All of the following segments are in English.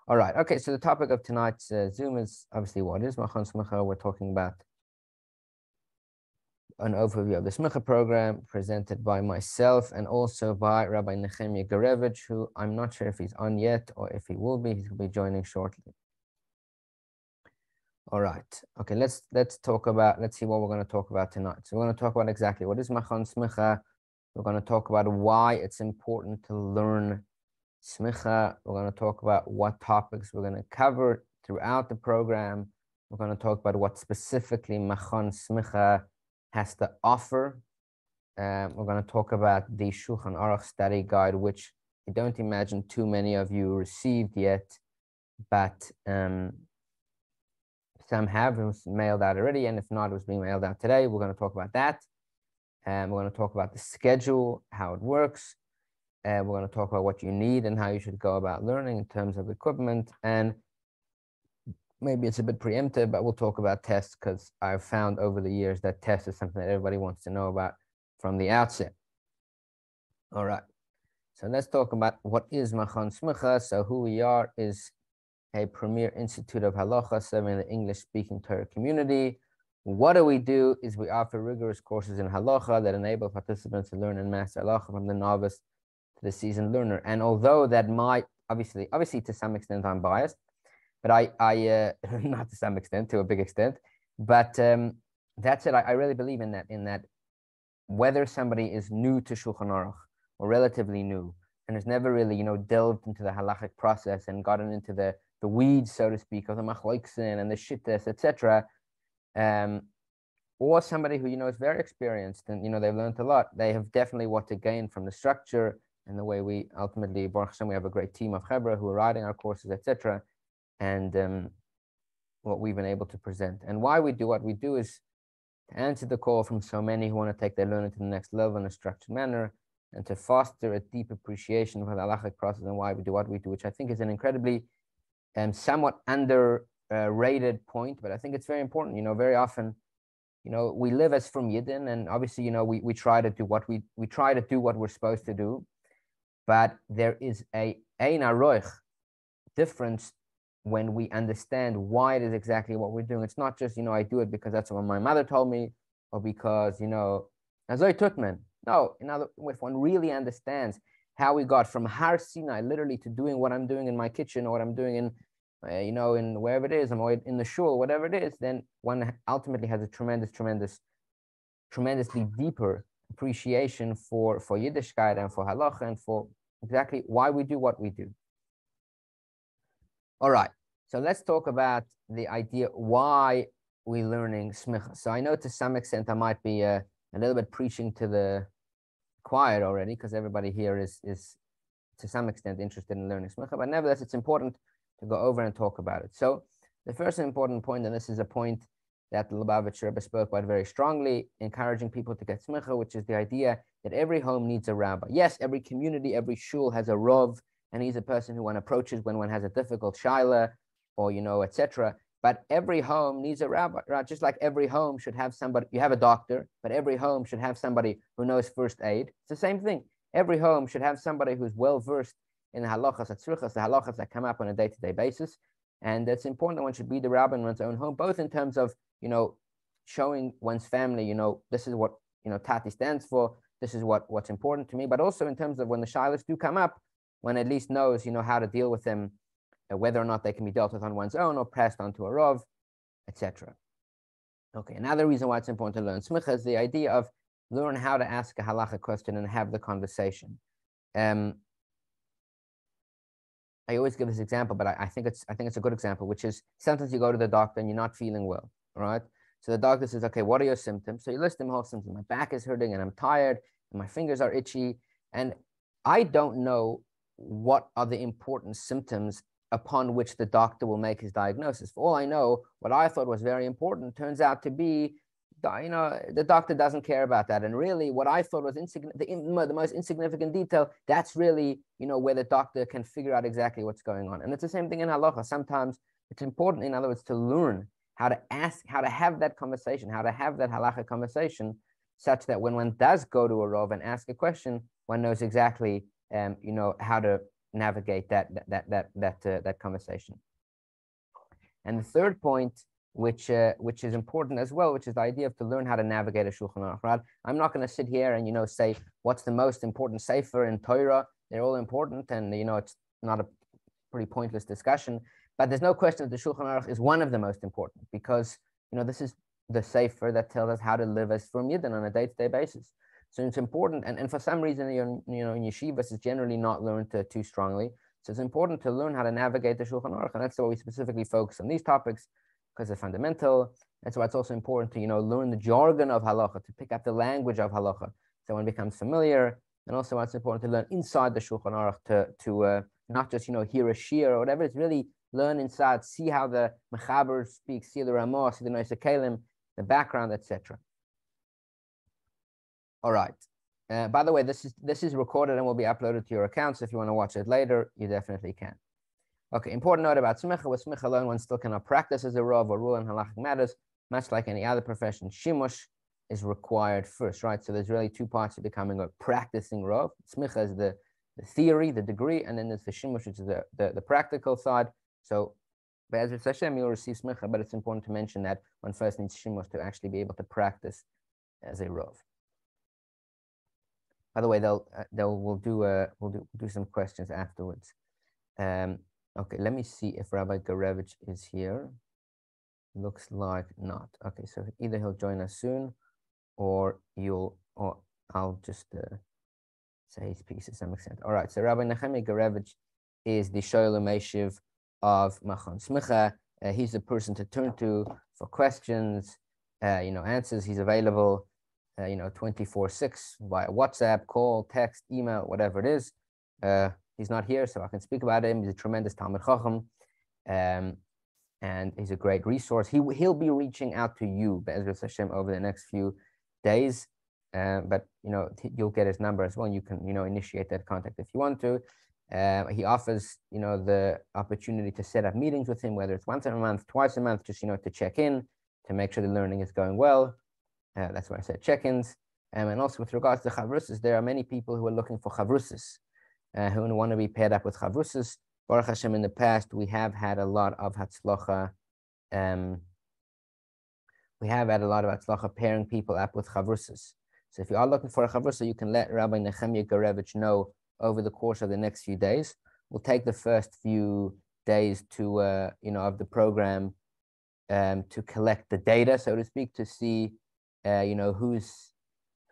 All right. Okay. So the topic of tonight's Zoom is obviously what is Machon Smicha. We're talking about an overview of the Smicha program presented by myself and also by Rabbi Nechemia Gurevitz, who I'm not sure if he's on yet or if he will be. He's going to be joining shortly. All right. Okay. Let's talk about. Let's see what we're going to talk about tonight. So we're going to talk about exactly what is Machon Smicha. We're going to talk about why it's important to learn Smicha. We're going to talk about what topics we're going to cover throughout the program. We're going to talk about what specifically Machon Smicha has to offer. We're going to talk about the Shulchan Aruch study guide, which I don't imagine too many of you received yet, but some have. It was mailed out already, and if not, it was being mailed out today. We're going to talk about that. We're going to talk about the schedule, how it works. We're going to talk about what you need and how you should go about learning in terms of equipment. And maybe it's a bit preemptive, but we'll talk about tests because I've found over the years that tests is something that everybody wants to know about from the outset. All right. So let's talk about what is Machon Smicha. So who we are is a premier institute of halacha serving the English-speaking Torah community. What do? Is we offer rigorous courses in halacha that enable participants to learn and master halacha from the novice to the seasoned learner. And although that might obviously to some extent I'm biased, but I not to some extent, to a big extent, but that's it. I really believe in that whether somebody is new to Shulchan Aruch or relatively new and has never really delved into the halachic process and gotten into the weeds, so to speak, of the machloiksin and the shittas, etc. Or somebody who is very experienced and they've learned a lot. They have definitely what to gain from the structure and the way we ultimately, Baruch Hashem, we have a great team of Chebra who are writing our courses, etc. And what we've been able to present. And why we do what we do is to answer the call from so many who want to take their learning to the next level in a structured manner and to foster a deep appreciation of the halachic process and why we do what we do, which I think is an incredibly somewhat underrated point, but I think it's very important. Very often, we live as from Yidden, and obviously, we try to do what we try to do what we're supposed to do, but there is a ein aroich difference when we understand why it is exactly what we're doing. It's not just, I do it because that's what my mother told me, or because, Azoi Tutman. No, if one really understands how we got from Har Sinai literally to doing what I'm doing in my kitchen or what I'm doing in, in wherever it is, I'm in the shul, whatever it is, then one ultimately has a tremendously deeper appreciation for Yiddishkeit and for halacha and for exactly why we do what we do. All right, so let's talk about the idea why we're learning Smicha. So I know to some extent I might be a little bit preaching to the choir already because everybody here is to some extent interested in learning Smicha, but nevertheless it's important to go over and talk about it. So the first important point, and this is a point that the Lubavitcher Rebbe spoke about very strongly, encouraging people to get Smicha, which is the idea that every home needs a rabbi. Yes, every community, every shul has a rov, and he's a person who one approaches when one has a difficult shaila or, etc. But every home needs a rabbi, right? Just like every home should have somebody, you have a doctor, but every home should have somebody who knows first aid. It's the same thing. Every home should have somebody who's well-versed in the halachas atzruchas, the halachas that come up on a day-to-day basis. And it's important that one should be the rabbi in one's own home, both in terms of, showing one's family, this is what, Tati stands for, this is what's important to me, but also in terms of when the shilas do come up, one at least knows, how to deal with them, whether or not they can be dealt with on one's own or passed on to a rov, etc. Okay, another reason why it's important to learn Smicha is the idea of learn how to ask a halacha question and have the conversation. I always give this example, but I think it's a good example, which is sometimes you go to the doctor and you're not feeling well, all right? So the doctor says, okay, what are your symptoms? So you list them all symptoms. My back is hurting and I'm tired and my fingers are itchy. And I don't know what are the important symptoms upon which the doctor will make his diagnosis. For all I know, what I thought was very important turns out to be, the doctor doesn't care about that. And really what I thought was the most insignificant detail, that's really, where the doctor can figure out exactly what's going on. And it's the same thing in halacha. Sometimes it's important, in other words, to learn how to ask, how to have that conversation, how to have that halacha conversation, such that when one does go to a rov and ask a question, one knows exactly, how to navigate that conversation. And the third point, which is important as well, which is the idea of to learn how to navigate a Shulchan Aruch. Right? I'm not going to sit here and say what's the most important sefer in Torah. They're all important, and it's not a pretty pointless discussion. But there's no question that the Shulchan Aruch is one of the most important, because this is the sefer that tells us how to live as Frum Yidden on a day-to-day basis. So it's important, and for some reason, in yeshivas, it's generally not learned too strongly. So it's important to learn how to navigate the Shulchan Aruch, and that's why we specifically focus on these topics, because they're fundamental. That's why it's also important to learn the jargon of halacha, to pick up the language of halacha, so one becomes familiar. And also, it's important to learn inside the Shulchan Aruch to not just hear a shir or whatever. It's really learn inside, see how the Mechaber speaks, see the Ramah, see the Noise Kalim, the background, etc. All right. By the way, this is recorded and will be uploaded to your account. So if you want to watch it later, you definitely can. Okay. Important note about Smicha. With Smicha alone, one still cannot practice as a Rav or rule in halachic matters. Much like any other profession, Shimush is required first, right? So there's really two parts to becoming a practicing Rav. Smicha is the theory, the degree, and then there's the Shimush, which is the practical side. So Be'ezras Hashem, you'll receive Smicha, but it's important to mention that one first needs Shimush to actually be able to practice as a Rav. By the way, we'll do some questions afterwards. Okay, let me see if Rabbi Gurevitz is here. Looks like not. Okay, so either he'll join us soon, or I'll just say his piece to some extent. All right, so Rabbi Nechemia Gurevitz is the Shoel Meshiv of Machon Smicha. He's the person to turn to for questions, answers. He's available 24/6 via WhatsApp, call, text, email, whatever it is. He's not here, so I can speak about him. He's a tremendous Talmid Chacham, and he's a great resource. He'll be reaching out to you, Be'ezras Hashem, over the next few days. But you'll get his number as well. You can initiate that contact if you want to. He offers the opportunity to set up meetings with him, whether it's once a month, twice a month, just to check in, to make sure the learning is going well. That's why I said check-ins. And also with regards to chavrusas, there are many people who are looking for chavrusas, who want to be paired up with chavrusas. Baruch Hashem, in the past, we have had a lot of hatzlacha. We have had a lot of hatzlacha pairing people up with chavrusas. So if you are looking for a chavrusa, you can let Rabbi Nechemia Gurevitz know over the course of the next few days. We'll take the first few days to of the program to collect the data, so to speak, to see who's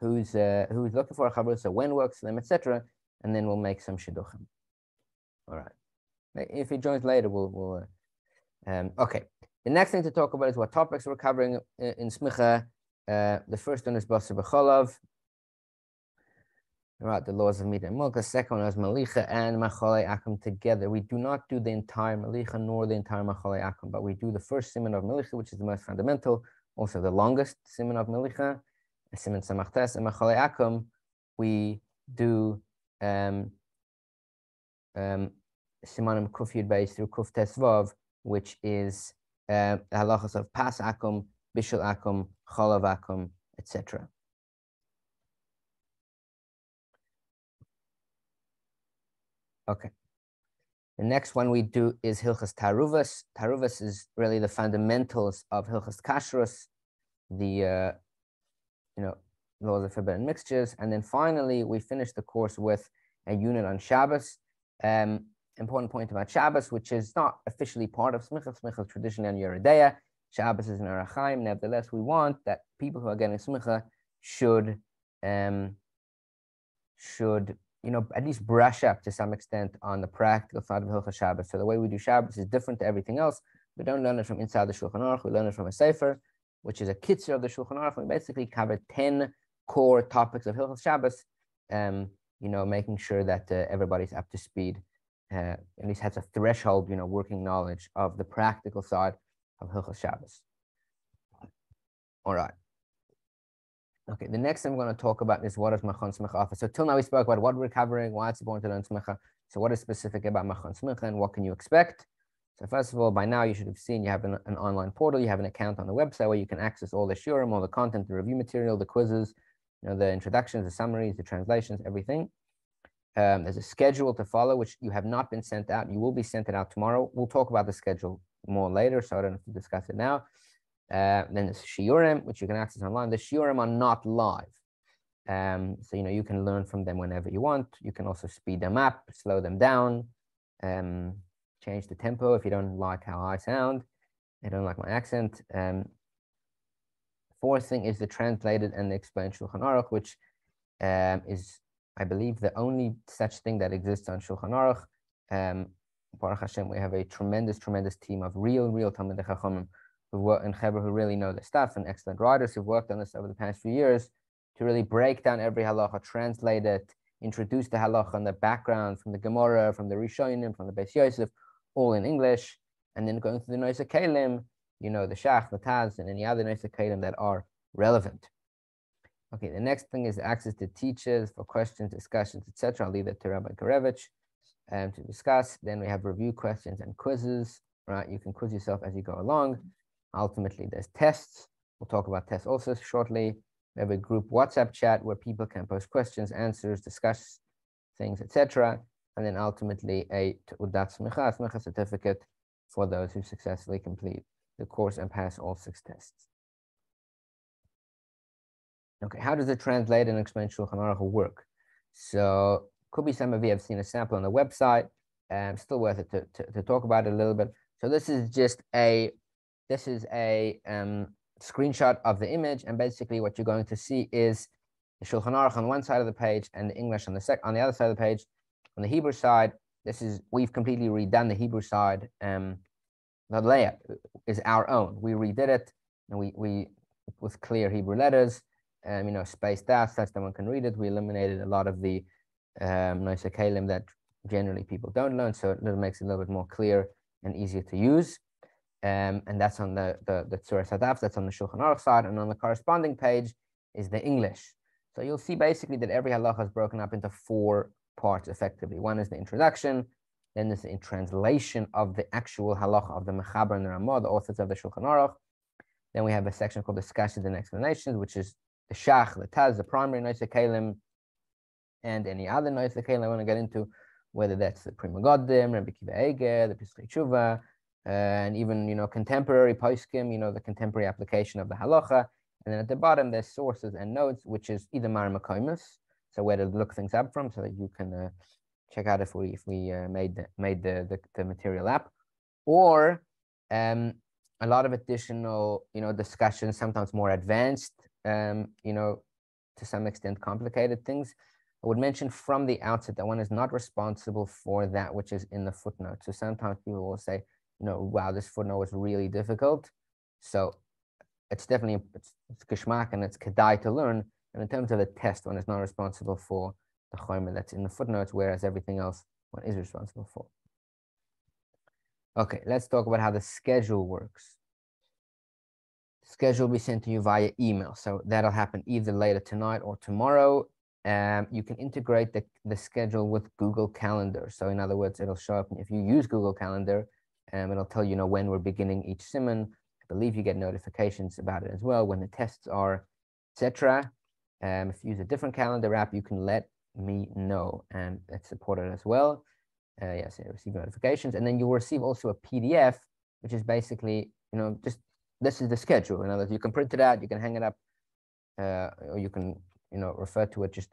looking for a chavrusa, when works for them, etc. And then we'll make some shidduchim. All right. If he joins later, we'll okay. The next thing to talk about is what topics we're covering in Smicha. The first one is Basar B'cholav. Right, the laws of meat and milk. The second one is Malicha and Macholei Akum together. We do not do the entire Malicha nor the entire Macholei Akum, but we do the first siman of Malicha, which is the most fundamental, also the longest siman of Malicha, siman Samachtes, and Macholei Akum. We do simanim Kuf Yud Beis through Kuf Tes Vav, which is the halachas of Pas Akum, Bishul Akum, Cholav Akum, etc. Okay. The next one we do is Hilchas Taruvas. Taruvas is really the fundamentals of Hilchas Kashrus, the laws of forbidden mixtures, and then finally we finish the course with a unit on Shabbos. Important point about Shabbos, which is not officially part of Smicha. Smicha is traditionally on Yeridea. Shabbos is an Arachaim. Nevertheless, we want that people who are getting Smicha should at least brush up to some extent on the practical side of Hilchas Shabbos. So the way we do Shabbos is different to everything else. We don't learn it from inside the Shulchan Aruch. We learn it from a Sefer, which is a kitzur of the Shulchan Aruch. We basically cover 10 core topics of Hilchas Shabbos, making sure that everybody's up to speed, at least has a threshold, working knowledge of the practical side of Hilchas Shabbos. All right. Okay, the next thing I'm going to talk about is what does Machon Smicha offer. So till now we spoke about what we're covering, why it's important to learn Smicha. So what is specific about Machon Smicha and what can you expect? So first of all, by now you should have seen you have an online portal, you have an account on the website where you can access all the shiurim, all the content, the review material, the quizzes, the introductions, the summaries, the translations, everything. There's a schedule to follow, which you have not been sent out. You will be sent it out tomorrow. We'll talk about the schedule more later, so I don't have to discuss it now. Then there's shiurim, which you can access online. The shiurim are not live. So, you can learn from them whenever you want. You can also speed them up, slow them down, change the tempo if you don't like how I sound. I don't like my accent. Fourth thing is the translated and the explained Shulchan Aruch, which is, I believe, the only such thing that exists on Shulchan Aruch. Baruch Hashem, we have a tremendous team of real Talmidei Chachamim who work in Hebrew, who really know the stuff, and excellent writers who've worked on this over the past few years to really break down every halacha, translate it, introduce the halacha and the background from the Gemara, from the Rishonim, from the Beis Yosef, all in English, and then going through the Noisa Kalim, the Shach, the Taz, and any other Noisa Kalim that are relevant. Okay, the next thing is access to teachers for questions, discussions, etc. I'll leave that to Rabbi Gurevitz to discuss. Then we have review questions and quizzes, right? You can quiz yourself as you go along. Ultimately, there's tests. We'll talk about tests also shortly. We have a group WhatsApp chat where people can post questions, answers, discuss things, etc. And then ultimately a Teudat Smicha certificate for those who successfully complete the course and pass all 6 tests. Okay, how does it translate and explain Shulchan Aruch work? So could be some of you have seen a sample on the website. Still worth it to talk about it a little bit. So this is just a screenshot of the image, and basically what you're going to see is the Shulchan Aruch on one side of the page and the English on the other side of the page. On the Hebrew side, we've completely redone the Hebrew side. The layout is our own. We redid it, and we with clear Hebrew letters, spaced out such that one can read it. We eliminated a lot of the Noisa Kalim that generally people don't learn, so it makes it a little bit more clear and easier to use. And that's on the Tzura Sadaf, that's on the Shulchan Aruch side, and on the corresponding page is the English. So you'll see basically that every halacha is broken up into 4 parts effectively. One is the introduction, then there's the translation of the actual halacha of the Mechaber and the Ramah, the authors of the Shulchan Aruch. Then we have a section called discussions and explanations, which is the Shach, the Taz, the primary Noisa Kalim, and any other Noisa Kalim I want to get into, whether that's the Prima Godim, Rabbi Kiva Eger, the Piskei Tshuva, and even contemporary poskim, the contemporary application of the halacha. And then at the bottom there's sources and notes, which is either Mar Makomis, so where to look things up from, so that you can check out if we made the material up, or a lot of additional discussions, sometimes more advanced, to some extent complicated things. I would mention from the outset that one is not responsible for that which is in the footnote. So sometimes people will say, wow, this footnote was really difficult. So it's definitely, it's kishmak and it's kedai to learn. And in terms of the test, one is not responsible for the chomer that's in the footnotes, whereas everything else one is responsible for. Okay, let's talk about how the schedule works. Schedule will be sent to you via email. So that'll happen either later tonight or tomorrow. You can integrate the schedule with Google Calendar. So in other words, it'll show up if you use Google Calendar, it'll tell you when we're beginning each simon. I believe you get notifications about it as well, when the tests are, etc. If you use a different calendar app, you can let me know, and it's supported as well. Yes, you receive notifications, and then you will receive also a PDF, which is basically, just this is the schedule. In other words, you can print it out, you can hang it up, or you can, refer to it just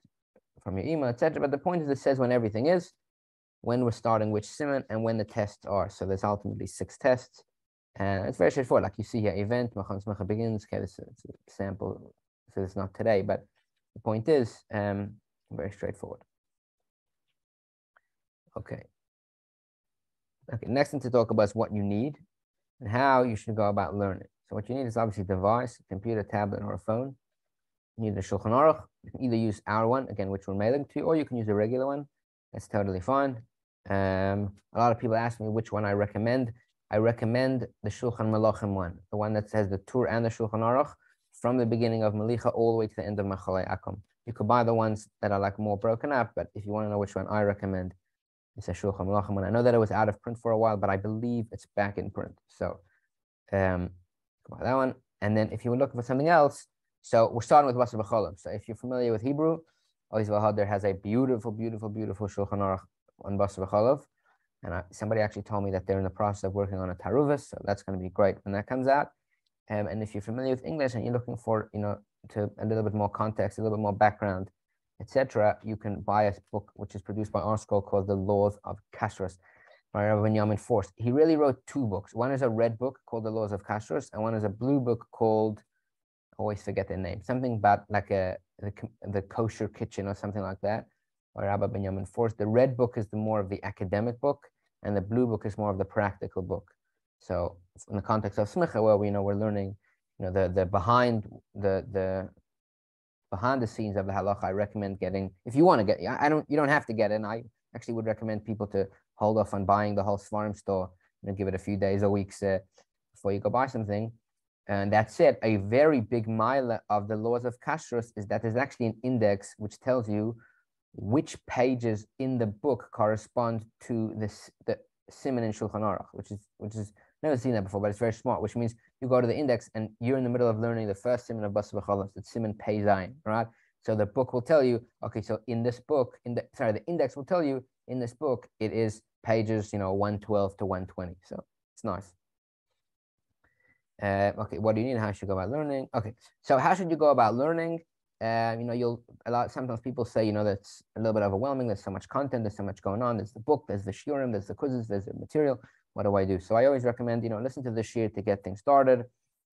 from your email, etc. But the point is, it says when everything is, when we're starting which simon, and when the tests are. So there's ultimately 6 tests, and it's very straightforward. Like you see here, event, Machon Smicha begins. Okay, this is a sample, so it's not today, but the point is, very straightforward. Okay. Okay, next thing to talk about is what you need and how you should go about learning. So what you need is obviously a device, a computer, tablet, or a phone. You need a Shulchan Aruch. You can either use our one, again, which we're mailing to you, or you can use a regular one. That's totally fine. A lot of people ask me which one I recommend. I recommend the Shulchan Melachim one, the one that says the Tur and the Shulchan Aruch from the beginning of Melicha all the way to the end of Machalei Akum. You could buy the ones that are like more broken up, but if you want to know which one I recommend, it's a Shulchan Melachim one. I know that it was out of print for a while, but I believe it's back in print. So buy that one. And then if you were looking for something else, so we're starting with Basar B'cholim. So if you're familiar with Hebrew, Ois has a beautiful, beautiful, beautiful Shulchan Aruch on Basar V'Chalav. And somebody actually told me that they're in the process of working on a Taruvis, so that's going to be great when that comes out. And if you're familiar with English and you're looking for, to a little bit more context, a little bit more background, etc., you can buy a book which is produced by our school called The Laws of Kashrus by Rabbi Binyamin Forst. He really wrote two books. One is a red book called The Laws of Kashrus, and one is a blue book called, I always forget the name, something about like the kosher kitchen or something like that, by Rabbi Binyamin Forst. The red book is the more of the academic book, and the blue book is more of the practical book. So in the context of Smicha, where we're learning, the behind the scenes of the halacha, I recommend getting, if you want to get, you don't have to get it. And I actually would recommend people to hold off on buying the whole Svarim store, give it a few days or weeks before you go buy something. And that's it. A very big mile of the Laws of Kashrus is that there's actually an index which tells you which pages in the book correspond to the siman in Shulchan Aruch, which is never seen that before, but it's very smart, which means you go to the index and you're in the middle of learning the first siman of Basar V'Chalav, it's siman Pei Zayin, right? So the book will tell you, okay, so in this book, the index will tell you in this book, it is pages, 112 to 120. So it's nice. Okay, what do you need? How should you go about learning? Okay, so how should you go about learning? Sometimes people say, that's a little bit overwhelming. There's so much content, there's so much going on. There's the book, there's the shiurim, there's the quizzes, there's the material. What do I do? So I always recommend, listen to the shiur to get things started.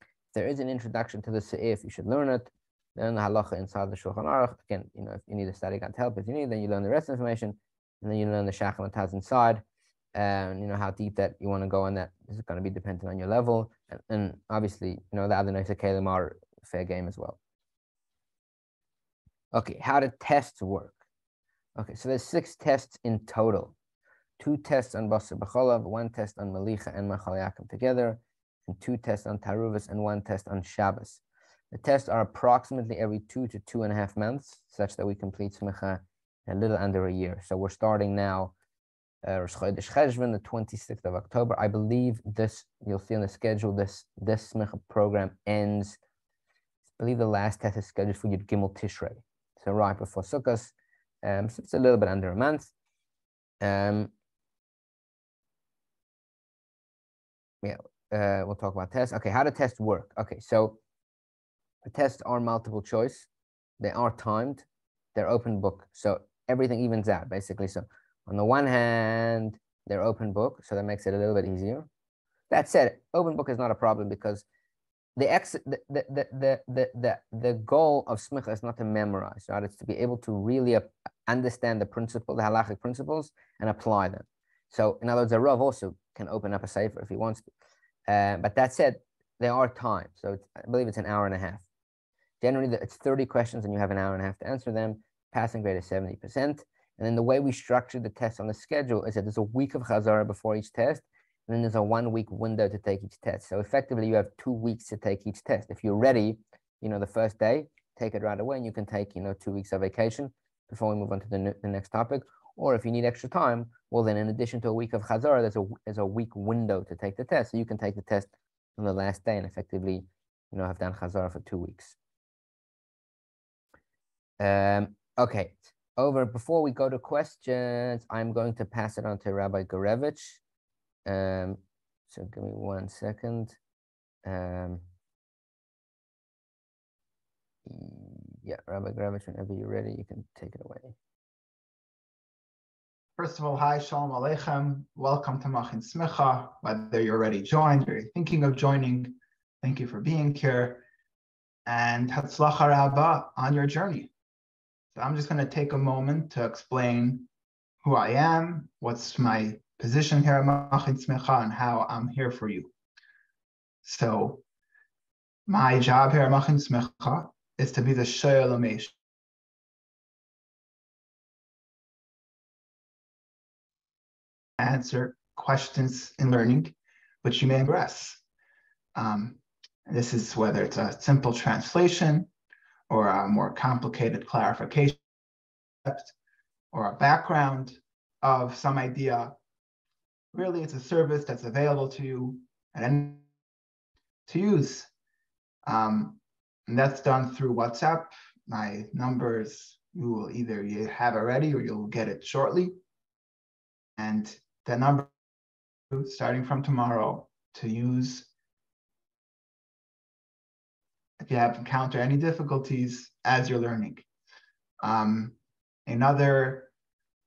If there is an introduction to the seif, you should learn it. Then the halacha inside the Shulchan Aruch. Again, if you need a study guide help, if you need, then you learn the rest of the information, and then you learn the shach and taz inside. And how deep that you want to go on that is going to be dependent on your level. And obviously, the other nicer kalim are fair game as well. Okay, how do tests work? Okay, so there's 6 tests in total. 2 tests on Basar V'Chalav, 1 test on Malicha and Machal Yaakov together, and 2 tests on Taruvis and 1 test on Shabbos. The tests are approximately every 2 to 2.5 months, such that we complete Smicha in a little under a year. So we're starting now, Rosh Chodesh Cheshvan, the 26th of October. I believe this, you'll see on the schedule, this Smicha program ends, I believe the last test is scheduled for Yud Gimel Tishrei. So right before Sukkot, so it's a little bit under a month. We'll talk about tests. Okay, how do tests work? Okay, so the tests are multiple choice. They are timed. They're open book. So everything evens out, basically. So on the one hand, they're open book, so that makes it a little bit easier. That said, open book is not a problem because the goal of Smicha is not to memorize, right? It's to be able to really understand the principle, the halachic principles, and apply them. So, in other words, a Rav also can open up a sefer if he wants to. But that said, there are times. So, I believe it's an hour and a half. Generally, it's 30 questions, and you have an hour and a half to answer them. Passing grade is 70%. And then the way we structure the test on the schedule is that there's a week of Chazara before each test, and then there's a 1 week window to take each test. So effectively, you have 2 weeks to take each test. If you're ready, the first day, take it right away, and you can take, 2 weeks of vacation before we move on to the next topic. Or if you need extra time, well, then in addition to a week of Chazara, there's a week window to take the test. So you can take the test on the last day and effectively, have done Chazara for 2 weeks. Okay, before we go to questions, I'm going to pass it on to Rabbi Gurevitz. So give me 1 second. Yeah, Rabbi Gurevitz, whenever you're ready, you can take it away. First of all, hi, Shalom Aleichem. Welcome to Machon Smicha. Whether you're already joined or you're thinking of joining, thank you for being here. And Hatzlacha Rabba on your journey. So I'm just going to take a moment to explain who I am, what's my position here at Machon Smicha, and how I'm here for you. So my job here at Machon Smicha is to be the Shoel Umesh. Answer questions in learning which you may progress. This is whether it's a simple translation or a more complicated clarification or a background of some idea. Really, it's a service that's available to you and to use. And that's done through WhatsApp. My number is you will either you have it ready or you'll get it shortly. And the number, starting from tomorrow, to use if you have encountered any difficulties as you're learning. Another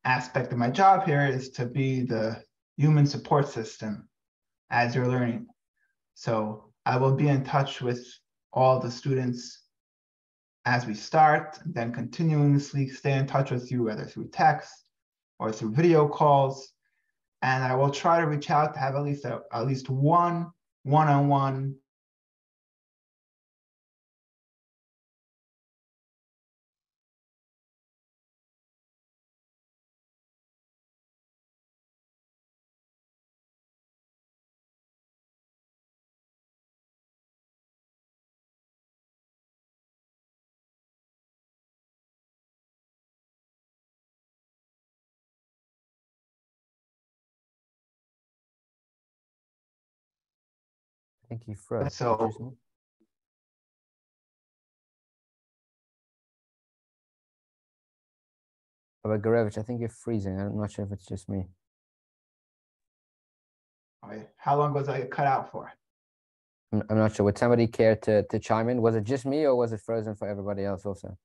aspect of my job here is to be the human support system as you're learning. So I will be in touch with all the students as we start, and then continuously stay in touch with you, whether through text or through video calls. And I will try to reach out to have at least one one-on-one I think you froze. so But Gurevitz, I think you're freezing. I'm not sure if it's just me. how long was I cut out for? I'm not sure. Would somebody care to chime in? Was it just me or was it frozen for everybody else also?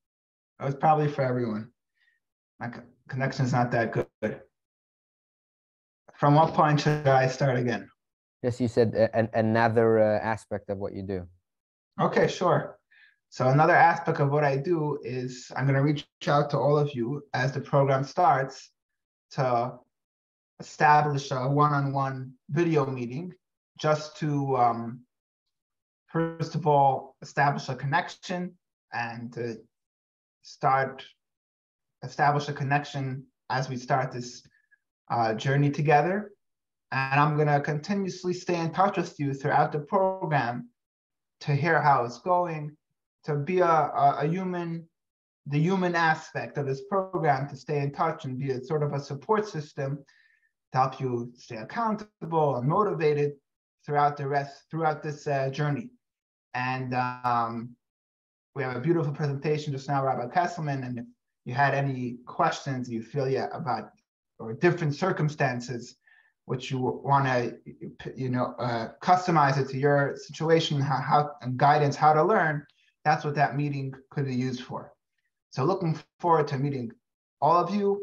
It was probably for everyone. My connection is not that good. From what point should I start again? Yes, you said another aspect of what you do. Okay, sure. So another aspect of what I do is I'm going to reach out to all of you as the program starts to establish a one-on-one video meeting just to, first of all, establish a connection and to establish a connection as we start this journey together. And I'm going to continuously stay in touch with you throughout the program to hear how it's going, to be the human aspect of this program, to stay in touch and be a sort of a support system to help you stay accountable and motivated throughout this journey. And we have a beautiful presentation just now, Rabbi Kesselman, and if you had any questions you feel about or different circumstances which you want to customize it to your situation, how and guidance how to learn, that's what that meeting could be used for. So looking forward to meeting all of you,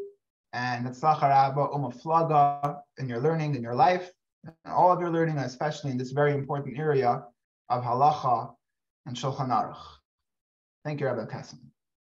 and Hatzlacha Rabba Umaflaga in your learning, in your life, and all of your learning, especially in this very important area of halacha and Shulchan Aruch. Thank you, Rabbi Kassim.